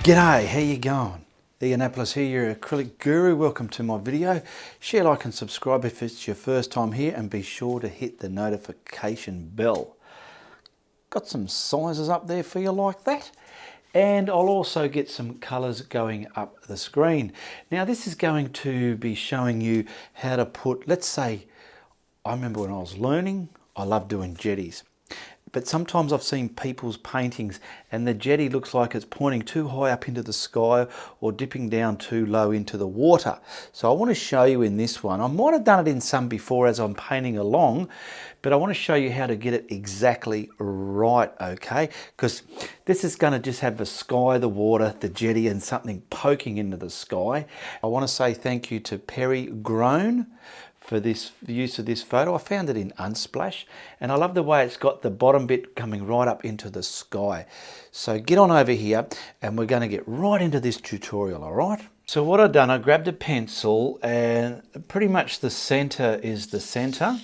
G'day, how you going? Ianapolis here, your acrylic guru. Welcome to my video. Share, like and subscribe if it's your first time here, and be sure to hit the notification bell. Got some sizes up there for you like that. And I'll also get some colours going up the screen. Now this is going to be showing you how to put, let's say, I remember when I was learning, I love doing jetties. But sometimes I've seen people's paintings and the jetty looks like it's pointing too high up into the sky or dipping down too low into the water. So I want to show you in this one. I might have done it in some before as I'm painting along, but I want to show you how to get it exactly right, okay? Because this is going to just have the sky, the water, the jetty and something poking into the sky. I want to say thank you to Perry Grown for the use of this photo. I found it in Unsplash, and I love the way it's got the bottom bit coming right up into the sky. So get on over here and we're going to get right into this tutorial, all right? So what I've done, I grabbed a pencil and pretty much the center is the center,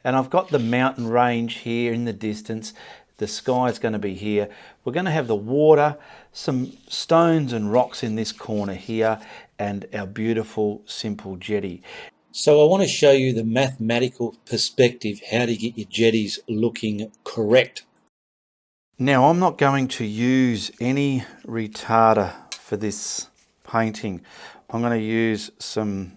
and I've got the mountain range here in the distance. The sky is going to be here. We're going to have the water, some stones and rocks in this corner here, and our beautiful simple jetty. So I want to show you the mathematical perspective, how to get your jetties looking correct. Now I'm not going to use any retarder for this painting. I'm going to use some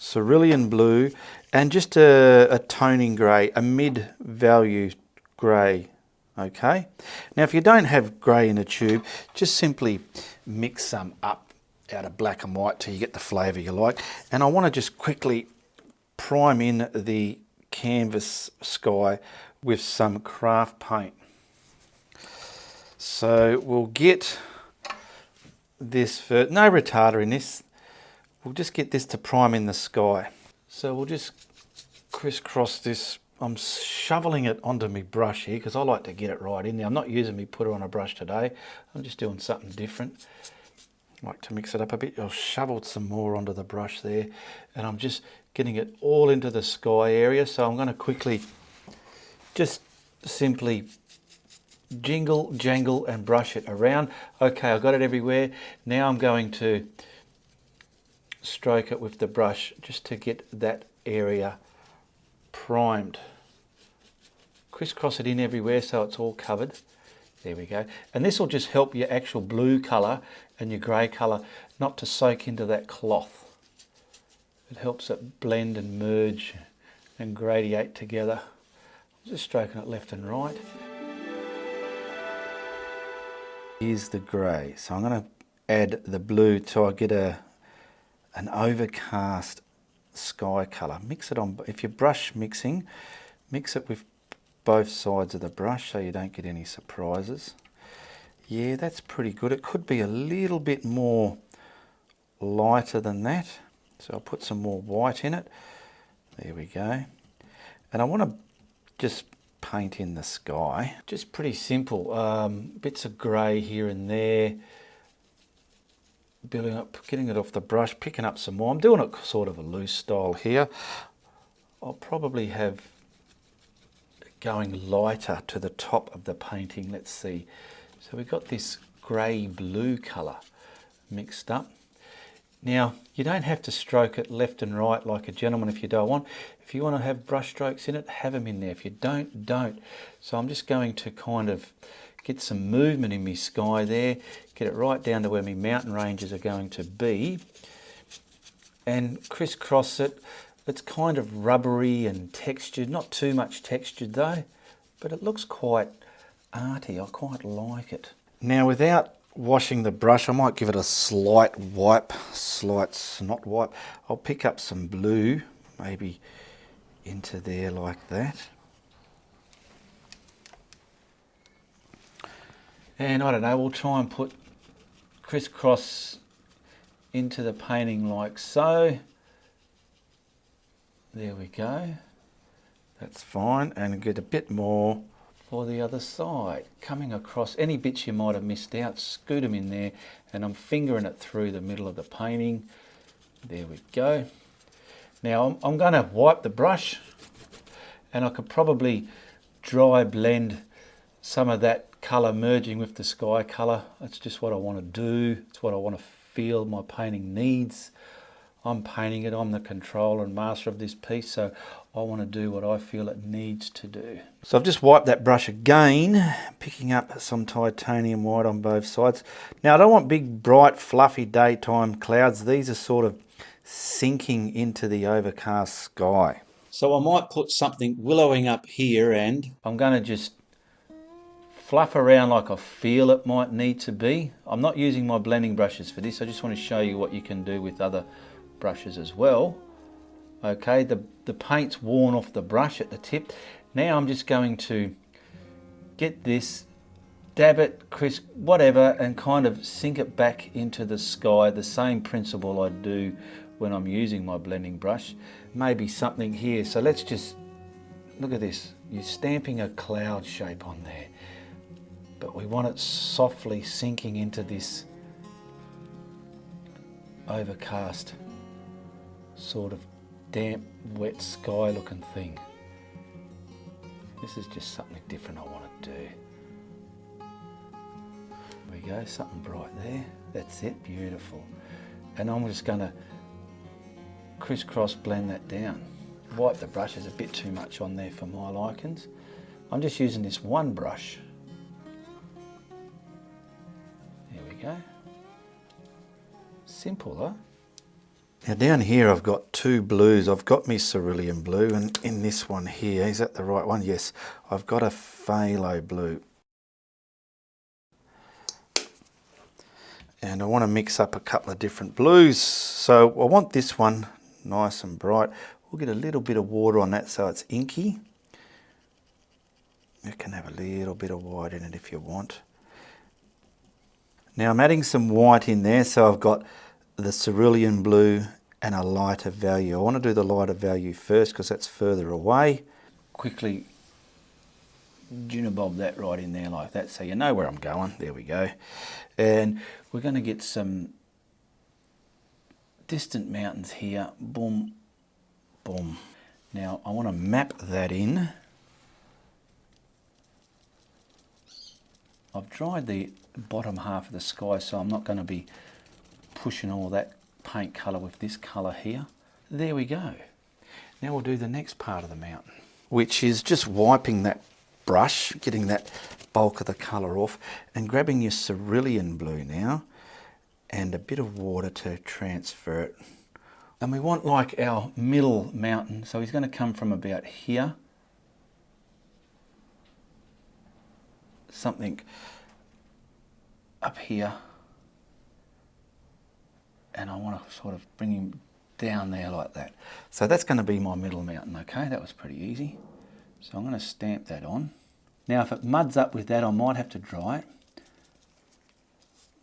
cerulean blue and just a toning grey, a mid-value grey. Okay. Now if you don't have grey in a tube, just simply mix some up out of black and white till you get the flavour you like. And I want to just quickly prime in the canvas sky with some craft paint. So we'll get this first, no retarder in this, we'll just get this to prime in the sky. So we'll just crisscross this. I'm shoveling it onto my brush here because I like to get it right in there. I'm not using my putter on a brush today, I'm just doing something different. I like to mix it up a bit. I'll shovel some more onto the brush there, and I'm just getting it all into the sky area. So I'm going to quickly just simply jingle, jangle and brush it around. Okay, I've got it everywhere. Now I'm going to stroke it with the brush just to get that area primed. Crisscross it in everywhere so it's all covered. There we go. And this will just help your actual blue colour and your grey colour not to soak into that cloth. It helps it blend and merge and gradiate together. I'm just stroking it left and right. Here's the grey. So I'm going to add the blue so I get an overcast sky colour. Mix it on. If you're brush mixing, mix it with both sides of the brush so you don't get any surprises. Yeah, that's pretty good. It could be a little bit more lighter than that. So I'll put some more white in it. There we go. And I want to just paint in the sky. Just pretty simple. Bits of grey here and there. Building up, getting it off the brush, picking up some more. I'm doing it sort of a loose style here. I'll probably have going lighter to the top of the painting. Let's see. So we've got this grey blue colour mixed up. Now you don't have to stroke it left and right like a gentleman if you don't want. If you want to have brush strokes in it, have them in there. If you don't, don't. So I'm just going to kind of get some movement in my sky there, get it right down to where my mountain ranges are going to be, and crisscross it. It's kind of rubbery and textured, not too much textured though, but it looks quite arty. I quite like it. Now without washing the brush, I might give it a slight wipe, slight snot wipe. I'll pick up some blue, maybe into there like that. And I don't know, we'll try and put crisscross into the painting like so. There we go. That's fine. And get a bit more for the other side. Coming across any bits you might have missed out, scoot them in there, and I'm fingering it through the middle of the painting. There we go. Now I'm going to wipe the brush, and I could probably dry blend some of that colour merging with the sky colour. That's just what I want to do. It's what I want to feel my painting needs. I'm painting it, I'm the controller and master of this piece, so I want to do what I feel it needs to do. So I've just wiped that brush again, picking up some titanium white on both sides. Now I don't want big, bright, fluffy daytime clouds. These are sort of sinking into the overcast sky. So I might put something willowing up here, and I'm going to just fluff around like I feel it might need to be. I'm not using my blending brushes for this. I just want to show you what you can do with other brushes as well. Okay, the paint's worn off the brush at the tip. Now I'm just going to get this, dab it, crisp, whatever, and kind of sink it back into the sky. The same principle I do when I'm using my blending brush. Maybe something here. So let's just look at this. You're stamping a cloud shape on there, but we want it softly sinking into this overcast, sort of damp, wet sky looking thing. This is just something different I want to do. There we go, something bright there. That's it, beautiful. And I'm just going to crisscross blend that down. Wipe the brush, there's a bit too much on there for my likings. I'm just using this one brush. There we go. Simple, huh? Now down here I've got two blues. I've got my cerulean blue, and in this one here, is that the right one? Yes, I've got a phthalo blue. And I want to mix up a couple of different blues. So I want this one nice and bright. We'll get a little bit of water on that so it's inky. You can have a little bit of white in it if you want. Now I'm adding some white in there, so I've got the cerulean blue and a lighter value. I want to do the lighter value first because that's further away. Quickly junibob that right in there like that so you know where I'm going. There we go. And we're going to get some distant mountains here. Boom, boom. Now I want to map that in. I've dried the bottom half of the sky, so I'm not going to be pushing all that paint colour with this colour here. There we go. Now we'll do the next part of the mountain, which is just wiping that brush, getting that bulk of the colour off, and grabbing your cerulean blue now, and a bit of water to transfer it. And we want like our middle mountain, so he's going to come from about here, something up here, and I want to sort of bring him down there like that. So that's going to be my middle mountain. Okay, that was pretty easy. So I'm going to stamp that on. Now if it muds up with that, I might have to dry it,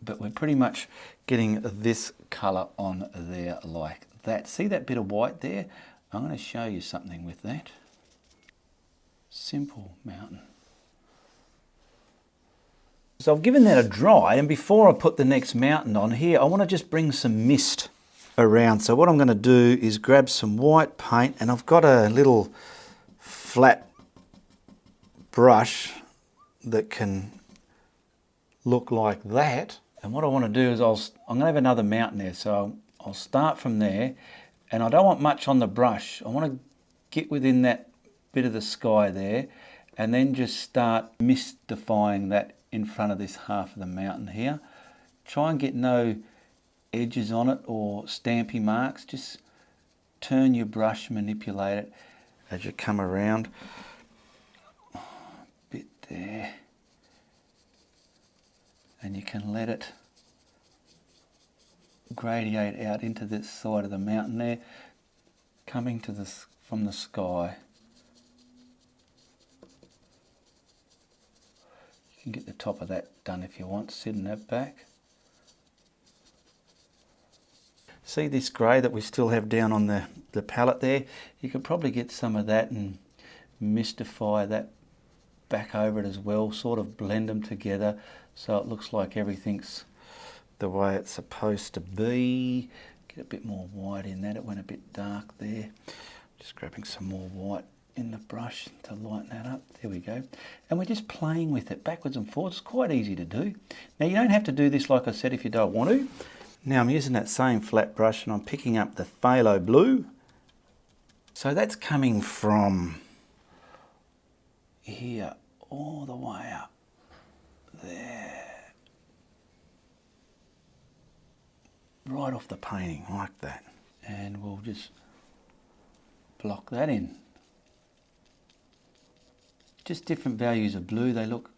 but we're pretty much getting this colour on there like that. See that bit of white there? I'm going to show you something with that. Simple mountain. So I've given that a dry, and before I put the next mountain on here, I want to just bring some mist around. So what I'm going to do is grab some white paint, and I've got a little flat brush that can look like that. And what I want to do is I'm going to have another mountain there, so I'll start from there, and I don't want much on the brush. I want to get within that bit of the sky there, and then just start mystifying that in front of this half of the mountain here. Try and get no edges on it or stampy marks. Just turn your brush, manipulate it as you come around. A bit there. And you can let it gradiate out into this side of the mountain there, coming to this from the sky. You can get the top of that done if you want, sitting that back. See this grey that we still have down on the palette there? You could probably get some of that and mystify that back over it as well, sort of blend them together so it looks like everything's the way it's supposed to be. Get a bit more white in that, it went a bit dark there. Just grabbing some more white in the brush to lighten that up. There we go. And we're just playing with it backwards and forwards. It's quite easy to do. Now you don't have to do this like I said if you don't want to. Now I'm using that same flat brush and I'm picking up the phthalo blue. So that's coming from here all the way up there. Right off the painting like that. And we'll just block that in. Just different values of blue. They look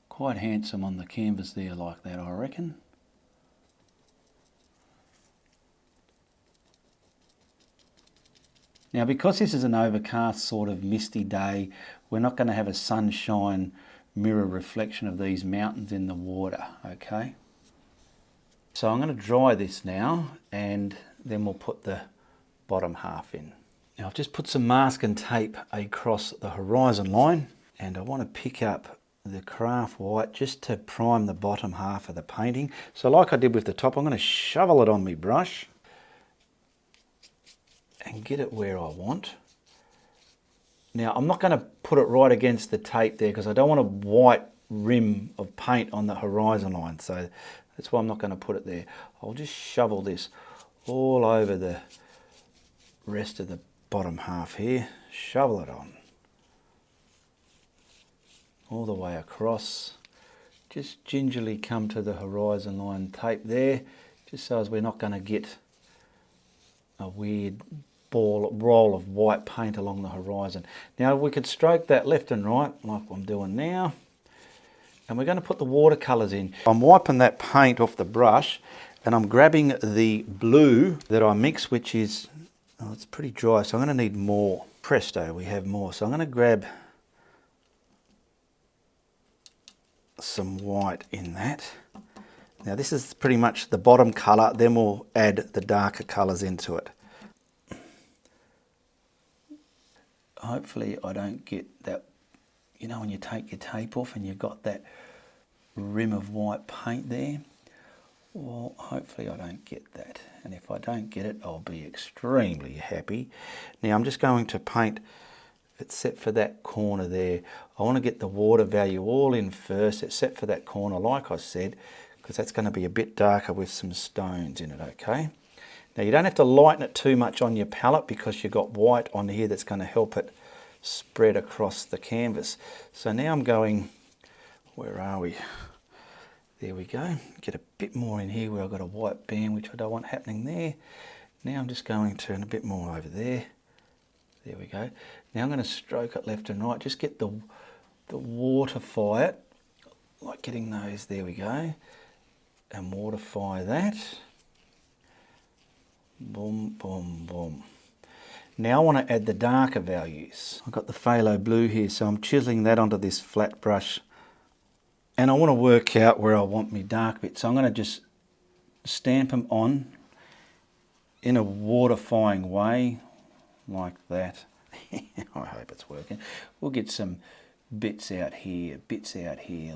quite handsome on the canvas there like that, I reckon. Now because this is an overcast sort of misty day, we're not going to have a sunshine mirror reflection of these mountains in the water, okay? So I'm going to dry this now and then we'll put the bottom half in. Now I've just put some masking tape across the horizon line and I want to pick up the craft white just to prime the bottom half of the painting. So like I did with the top, I'm going to shovel it on my brush and get it where I want. Now I'm not going to put it right against the tape there because I don't want a white rim of paint on the horizon line, so that's why I'm not going to put it there. I'll just shovel this all over the rest of the bottom half here, shovel it on all the way across. Just gingerly come to the horizon line tape there, just so as we're not going to get a weird roll of white paint along the horizon. Now we could stroke that left and right like I'm doing now, and we're going to put the watercolors in. I'm wiping that paint off the brush and I'm grabbing the blue that I mixed, which is, oh, it's pretty dry, so I'm going to need more. Presto, we have more. So I'm going to grab some white in that. Now this is pretty much the bottom colour, then we'll add the darker colours into it. Hopefully I don't get that, you know when you take your tape off and you've got that rim of white paint there? Well, hopefully I don't get that. And if I don't get it, I'll be extremely happy. Now I'm just going to paint, except for that corner there. I want to get the water value all in first, except for that corner, like I said, because that's going to be a bit darker with some stones in it, okay? Now you don't have to lighten it too much on your palette because you've got white on here that's going to help it spread across the canvas. So now I'm going, where are we? There we go. Get a bit more in here where I've got a white band, which I don't want happening there. Now I'm just going to turn a bit more over there. There we go. Now I'm going to stroke it left and right. Just get the waterfy it, like getting those, there we go. And waterfy that. Boom, boom, boom. Now I want to add the darker values. I've got the phthalo blue here, so I'm chiseling that onto this flat brush. And I want to work out where I want my dark bits. So I'm going to just stamp them on in a waterfying way, like that. I hope it's working. We'll get some bits out here,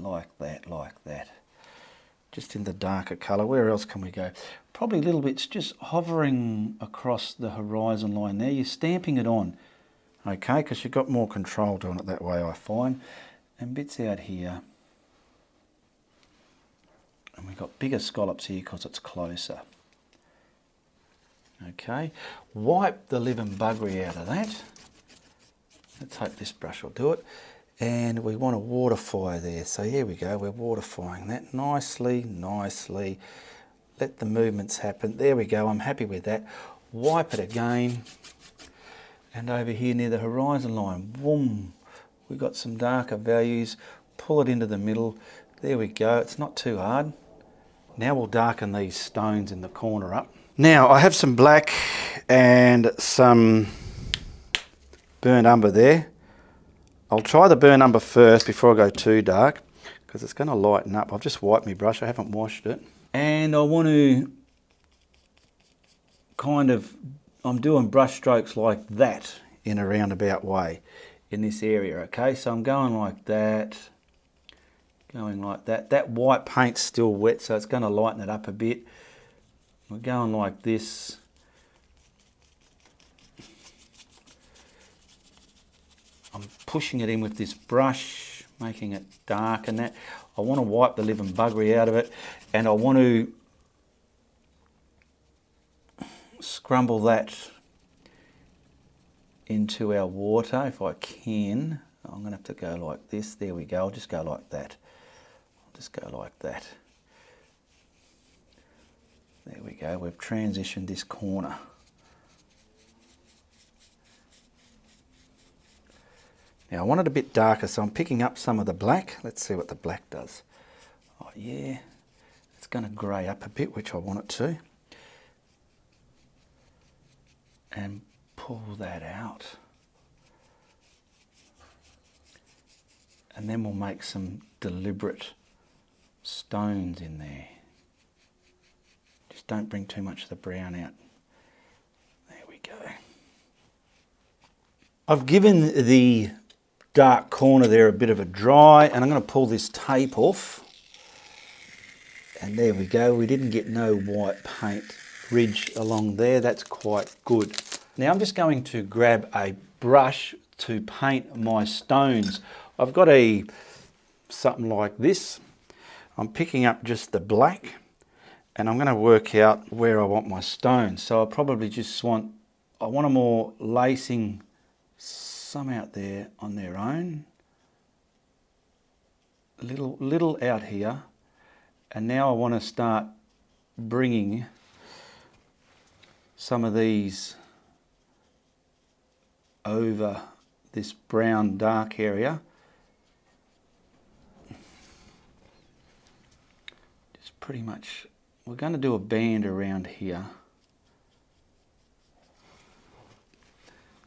like that. Just in the darker colour. Where else can we go? Probably little bits just hovering across the horizon line there. You're stamping it on, okay, because you've got more control doing it that way, I find. And bits out here. And we've got bigger scallops here because it's closer. Okay, wipe the living buggery out of that. Let's hope this brush will do it. And we want to waterfy there. So here we go, we're waterfying that nicely, nicely. Let the movements happen. There we go, I'm happy with that. Wipe it again. And over here near the horizon line, boom, we've got some darker values. Pull it into the middle. There we go, it's not too hard. Now we'll darken these stones in the corner up. Now I have some black and some burnt umber there. I'll try the burnt umber first before I go too dark because it's going to lighten up. I've just wiped my brush, I haven't washed it. And I want to kind of, I'm doing brush strokes like that in a roundabout way in this area, okay? So I'm going like that, going like that. That white paint's still wet, so it's going to lighten it up a bit. We're going like this. I'm pushing it in with this brush, making it dark and that. I want to wipe the living buggery out of it, and I want to scrumble that into our water if I can. I'm going to have to go like this. There we go. I'll just go like that. I'll just go like that. There we go. We've transitioned this corner. Now I want it a bit darker, so I'm picking up some of the black. Let's see what the black does. Oh yeah, it's going to grey up a bit, which I want it to. And pull that out. And then we'll make some deliberate stones in there. Just don't bring too much of the brown out. There we go. I've given the dark corner there a bit of a dry, and I'm going to pull this tape off. And there we go. We didn't get no white paint ridge along there. That's quite good. Now I'm just going to grab a brush to paint my stones. I've got something like this. I'm picking up just the black, and I'm going to work out where I want my stones. So I probably just want them more lacing, some out there on their own, little out here, and now I want to start bringing some of these over this brown dark area. Just pretty much, we're going to do a band around here.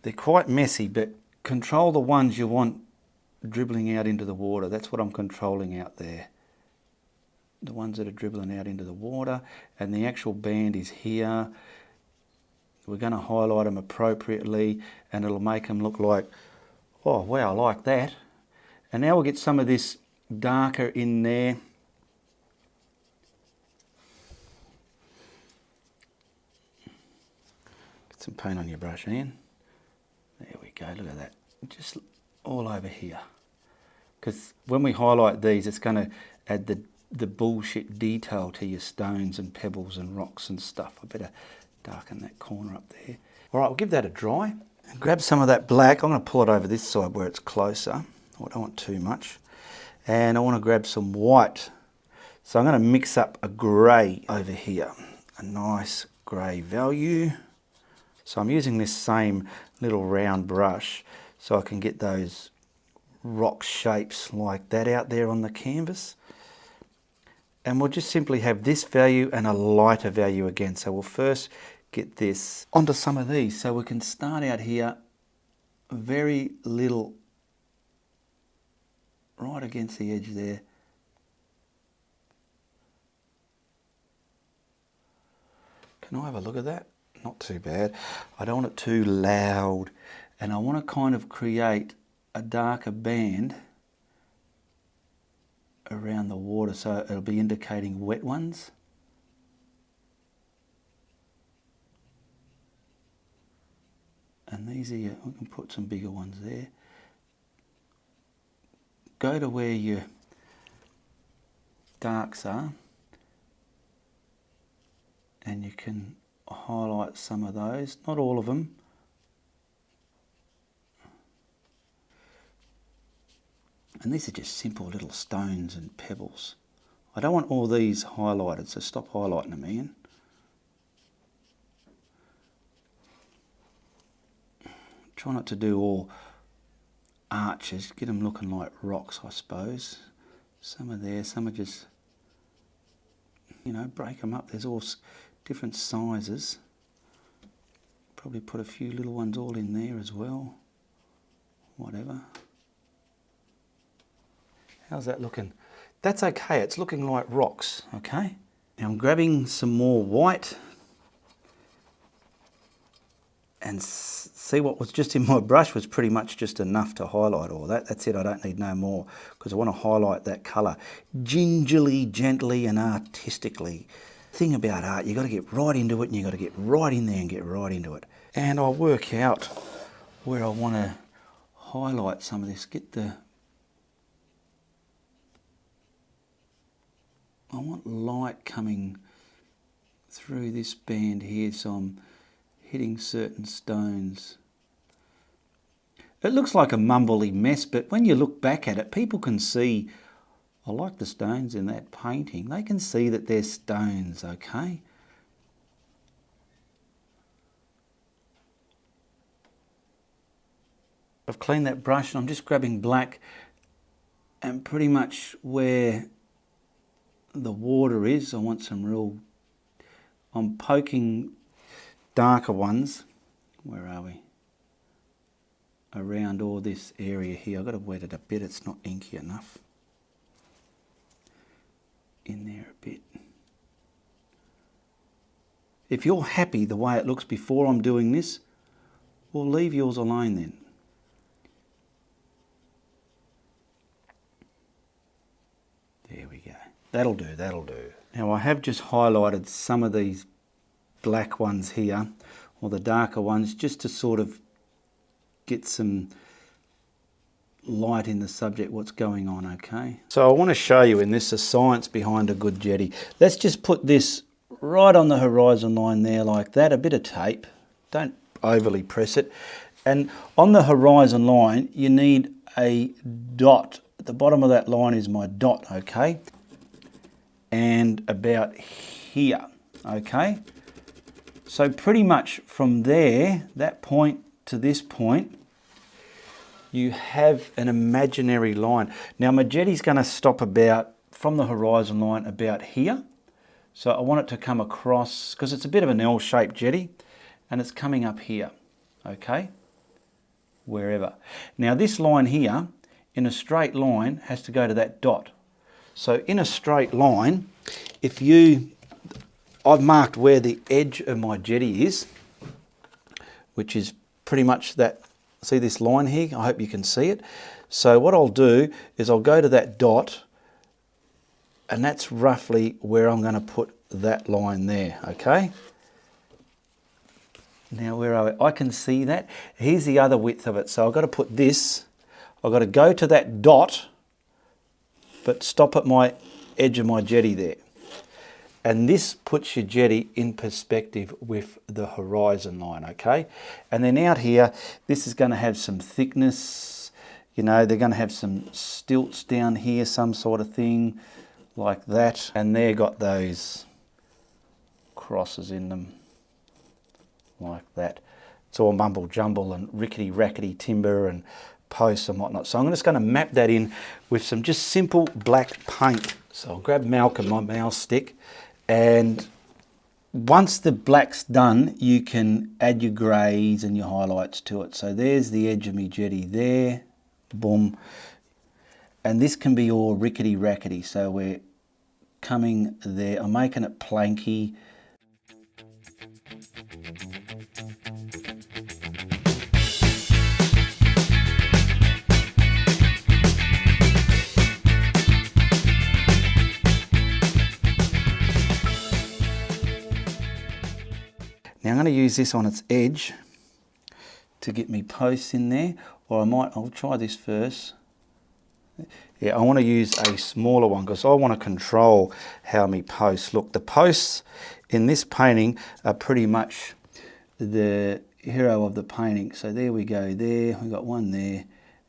They're quite messy, but control the ones you want dribbling out into the water. That's what I'm controlling out there. The ones that are dribbling out into the water, and the actual band is here. We're going to highlight them appropriately, and it'll make them look like, oh wow, I like that. And now we'll get some of this darker in there. Get some paint on your brush, Ian. There we go, look at that. Just all over here. Because when we highlight these, it's going to add the bullshit detail to your stones and pebbles and rocks and stuff. I better darken that corner up there. All right, we'll give that a dry. And grab some of that black. I'm going to pull it over this side where it's closer. I don't want too much. And I want to grab some white. So I'm going to mix up a grey over here. A nice grey value. So I'm using this same little round brush so I can get those rock shapes like that out there on the canvas. And we'll just simply have this value and a lighter value again. So we'll first get this onto some of these. So we can start out here, very little, right against the edge there. Can I have a look at that? Not too bad. I don't want it too loud, and I want to kind of create a darker band around the water so it'll be indicating wet ones. And these are we can put some bigger ones there. Go to where your darks are, and you can highlight some of those, not all of them. And these are just simple little stones and pebbles. I don't want all these highlighted, so stop highlighting them, Ian. Try not to do all arches, get them looking like rocks, I suppose. Some are there, some are just, you know, break them up. There's all different sizes. Probably put a few little ones all in there as well. Whatever. How's that looking? That's okay, it's looking like rocks, okay? Now I'm grabbing some more white and see what was just in my brush was pretty much just enough to highlight all that. That's it, I don't need no more because I want to highlight that colour gingerly, gently and artistically. Thing about art, you got to get right into it and you got to get right in there and get right into it. And I'll work out where I want to highlight some of this, I want light coming through this band here, so I'm hitting certain stones. It looks like a mumbly mess, but when you look back at it, people can see, I like the stones in that painting, they can see that they're stones, okay? I've cleaned that brush and I'm just grabbing black, and pretty much where the water is, I want some real, I'm poking darker ones, where are we? Around all this area here. I've got to wet it a bit, it's not inky enough. In there a bit. If you're happy the way it looks before I'm doing this, well, leave yours alone then. There we go. That'll do, that'll do. Now I have just highlighted some of these black ones here, or the darker ones, just to sort of get some light in the subject, what's going on, okay? So I want to show you in this the science behind a good jetty. Let's just put this right on the horizon line there like that, a bit of tape, don't overly press it. And on the horizon line you need a dot. At the bottom of that line is my dot, okay? And about here, okay? So pretty much from there, that point to this point, you have an imaginary line. Now my jetty's going to stop about, from the horizon line, about here. So I want it to come across, because it's a bit of an L-shaped jetty, and it's coming up here, okay? Wherever. Now this line here, in a straight line, has to go to that dot. So in a straight line, if you, I've marked where the edge of my jetty is, which is pretty much that, see this line here? I hope you can see it. So what I'll do is I'll go to that dot, and that's roughly where I'm going to put that line there, okay? Now where are we? I can see that. Here's the other width of it. So I've got to put this, I've got to go to that dot, but stop at my edge of my jetty there. And this puts your jetty in perspective with the horizon line, okay? And then out here, this is going to have some thickness, you know, they're going to have some stilts down here, some sort of thing like that. And they've got those crosses in them like that. It's all mumble jumble and rickety rackety timber and posts and whatnot. So I'm just going to map that in with some just simple black paint. So I'll grab Malcolm, my mouse stick, and once the black's done, you can add your greys and your highlights to it. So there's the edge of my jetty there, boom. And this can be all rickety rackety. So we're coming there, I'm making it planky. Now I'm going to use this on its edge to get me posts in there, or I'll try this first. Yeah, I want to use a smaller one because I want to control how my posts look. The posts in this painting are pretty much the hero of the painting. So there we go there, we've got one there,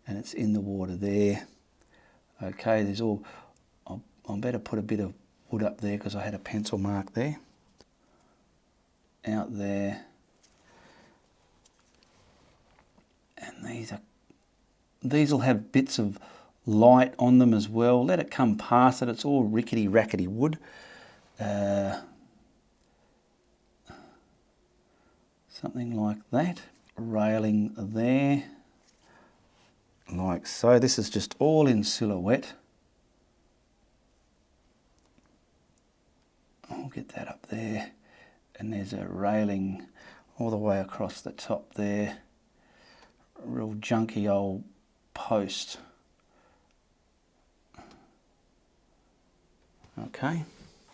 and it's in the water there. Okay, there's all, I better put a bit of wood up there because I had a pencil mark there. Out there, and these will have bits of light on them as well. Let it come past it. It's all rickety rackety wood. Something like that. Railing there, like so. This is just all in silhouette. I'll get that up there. And there's a railing all the way across the top there. A real junky old post. Okay.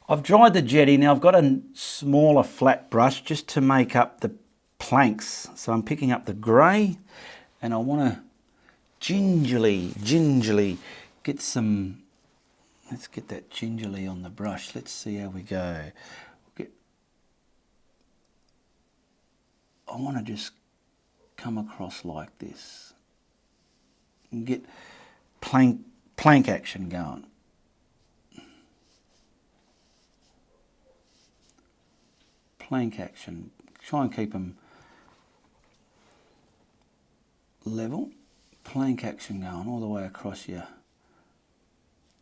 I've dried the jetty. Now I've got a smaller flat brush just to make up the planks. So I'm picking up the grey, and I want to gingerly get some, let's get that gingerly on the brush. Let's see how we go. I want to just come across like this and get plank action going. Plank action. Try and keep them level. Plank action going all the way across your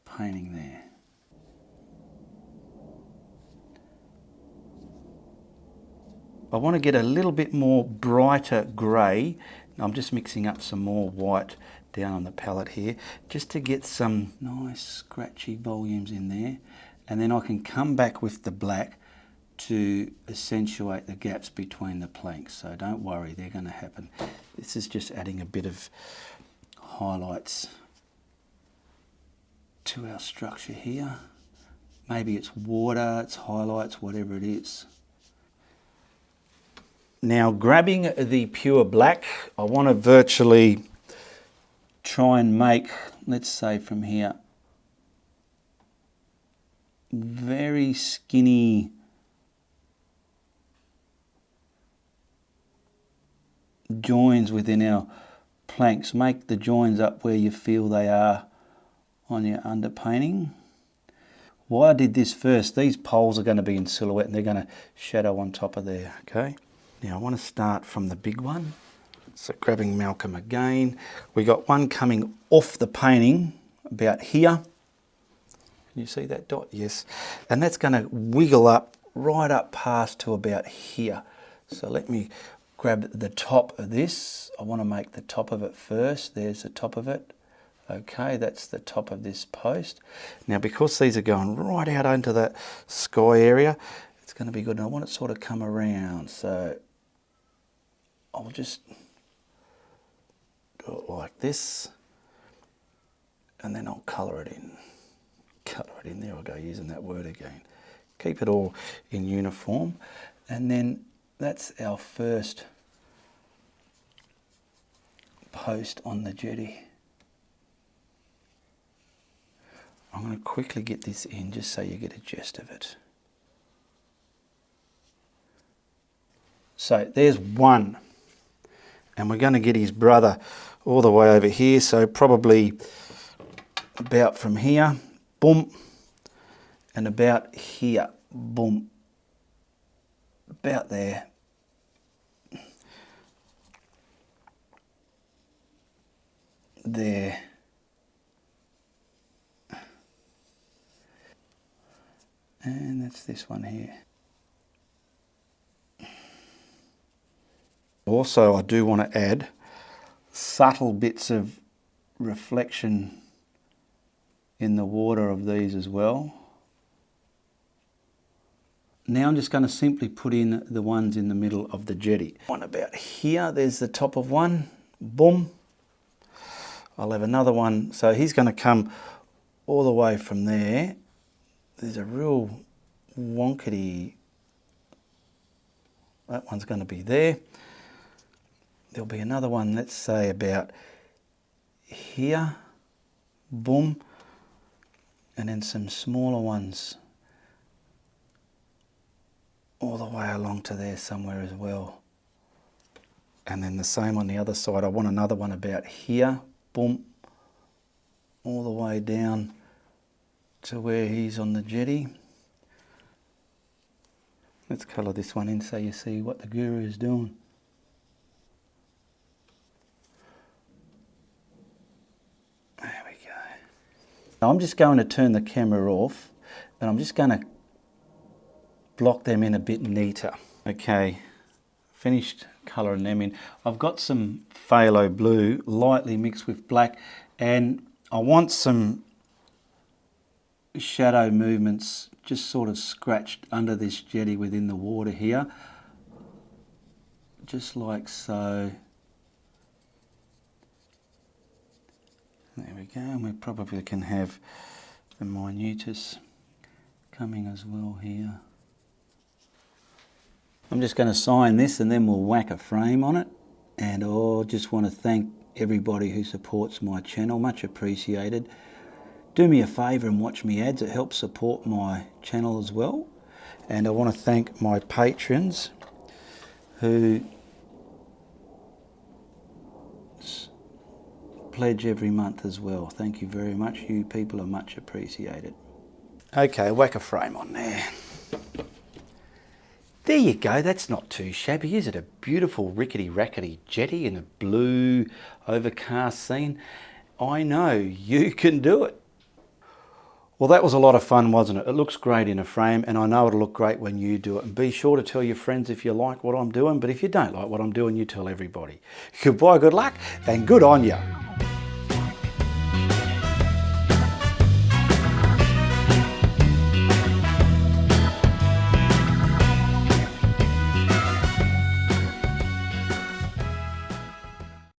painting there. I want to get a little bit more brighter grey. I'm just mixing up some more white down on the palette here, just to get some nice scratchy volumes in there. And then I can come back with the black to accentuate the gaps between the planks. So don't worry, they're going to happen. This is just adding a bit of highlights to our structure here. Maybe it's water, it's highlights, whatever it is. Now, grabbing the pure black, I want to virtually try and make, let's say from here, very skinny joins within our planks. Make the joins up where you feel they are on your underpainting. Why I did this first, these poles are going to be in silhouette and they're going to shadow on top of there, okay? Now I want to start from the big one. So grabbing Malcolm again. We got one coming off the painting about here. Can you see that dot? Yes. And that's going to wiggle up right up past to about here. So let me grab the top of this. I want to make the top of it first. There's the top of it. Okay, that's the top of this post. Now because these are going right out into that sky area, it's going to be good. And I want it sort of come around. So I'll just do it like this. And then I'll colour it in. Colour it in. There we go, using that word again. Keep it all in uniform. And then that's our first post on the jetty. I'm going to quickly get this in just so you get a gist of it. So there's one. And we're going to get his brother all the way over here. So probably about from here, boom. And about here, boom. About there. There. And that's this one here. Also, I do want to add subtle bits of reflection in the water of these as well. Now I'm just going to simply put in the ones in the middle of the jetty. One about here, there's the top of one, boom. I'll have another one, so he's going to come all the way from there. There's a real wonkety, that one's going to be there. There'll be another one, let's say about here, boom, and then some smaller ones all the way along to there somewhere as well. And then the same on the other side. I want another one about here, boom, all the way down to where he's on the jetty. Let's colour this one in so you see what the guru is doing. There we go. Now I'm just going to turn the camera off and I'm just going to block them in a bit neater. Okay, finished colouring them in. I've got some phthalo blue lightly mixed with black and I want some shadow movements just sort of scratched under this jetty within the water here, just like so. There we go, and we probably can have the minutus coming as well here. I'm just going to sign this and then we'll whack a frame on it. And I just want to thank everybody who supports my channel, much appreciated. Do me a favour and watch me ads, it helps support my channel as well. And I want to thank my patrons who pledge every month as well. Thank you very much, you people are much appreciated. Okay, whack a frame on there. There you go, that's not too shabby, is it? A beautiful rickety-rackety jetty in a blue overcast scene. I know, you can do it. Well, that was a lot of fun, wasn't it? It looks great in a frame, and I know it'll look great when you do it. And be sure to tell your friends if you like what I'm doing, but if you don't like what I'm doing, you tell everybody. Goodbye, good luck, and good on you.